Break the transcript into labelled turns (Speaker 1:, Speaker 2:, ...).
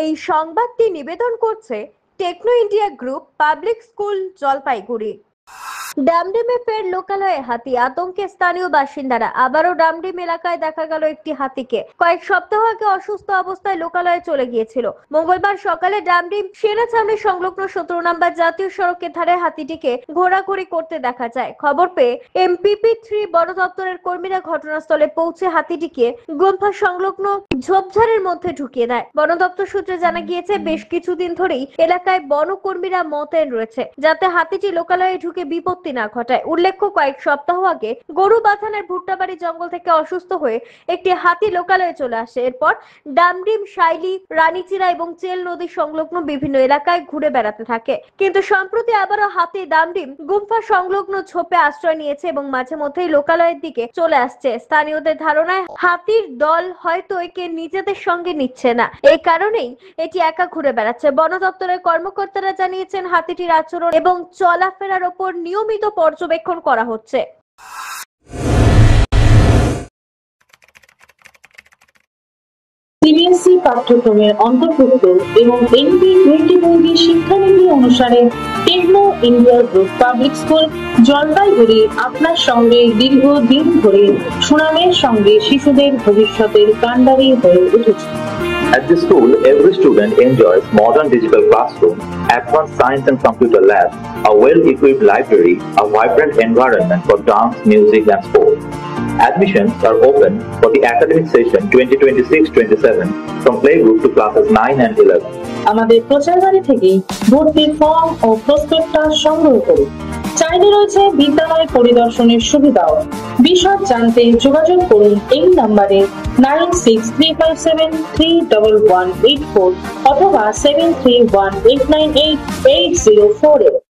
Speaker 1: এই সংবাদটি নিবেদন করছে techno India group public school Jalpaiguri. ডামডিমে ফের লোকালয়ে হাতি, আতঙ্কে স্থানীয় বাসিন্দারা। আবারও ডামডিম এলাকায় দেখা গেল একটি হাতিকে। কয়েক সপ্তাহ আগে অসুস্থ অবস্থায় লোকালয়ে চলে গিয়েছিল। মঙ্গলবার সকালে ডামডিম সেনাছাউনি সংলগ্ন 17 নম্বর জাতীয় সড়কের ধারে হাতিটিকে ঘোরাঘুরি করতে দেখা যায়। খবর পেয়ে MPP3 বন দপ্তরের কর্মীরা ঘটনাস্থলে পৌঁছে হাতিটিকে গুম্ফা সংলগ্ন ঝোপঝাড়ের মধ্যে ঢুকিয়ে দেয়। বন দপ্তর সূত্রে জানা গিয়েছে, বেশ কিছুদিন ধরেই এলাকায় বনকর্মীরা মোতায়েন রয়েছে, যাতে হাতিটি লোকালয়ে ঢুকে বিপত্তি না ঘটায়। উল্লেখ্য, কয়েক সপ্তাহ আগে গরু বাথানের ভুট্টাবাড়ি জঙ্গল থেকে অসুস্থ হয়ে একটি হাতি লোকালয়ে চলে আসে। এরপর ডামডিম, শাইলি, রানীচিরা এবং চেল নদী সংলগ্ন বিভিন্ন এলাকায় ঘুরে বেড়াতে থাকে। কিন্তু সম্প্রতি আবারও হাতি ডামডিম গুম্ফা সংলগ্ন ঝোপে আশ্রয় নিয়েছে এবং মাঝে মধ্যেই লোকালয়ের দিকে চলে আসছে। স্থানীয়দের ধারণায় হাতির দল হয়তো একে নিজেদের সঙ্গে নিচ্ছে না, এই কারণেই এটি একা ঘুরে বেড়াচ্ছে। বন দপ্তরের কর্মকর্তারা জানিয়েছেন, হাতিটির আচরণ এবং চলাফেরার ওপর নিয়মিত পর্যবেক্ষণ করা হচ্ছে।
Speaker 2: সিবিএসই পাঠ্যক্রমের অন্তর্ভুক্ত এবং NP 2020 শিক্ষানীতি অনুসারে Techno India group public school Jalpaiguri আপনার সঙ্গে দীর্ঘদিন ধরে সুনামের সঙ্গে শিশুদের ভবিষ্যতের কাণ্ডারি হয়ে উঠেছে।
Speaker 3: At this school, every student enjoys modern digital classrooms, advanced science and computer labs, a well-equipped library, a vibrant environment for dance, music and sports. Admissions are open for the academic session 2026-27 from playgroup to classes 9 and 11.
Speaker 2: আমাদের প্রচারবাড়ি থেকে ভর্তির form ও prospectus সংগ্রহ করুন। চাইলে রয়েছে বিদ্যালয় পরিদর্শনের সুবিধাও। বিশদ জানতে যোগাযোগ করুন এই নম্বরে 9635731184 অথবা 7318988048।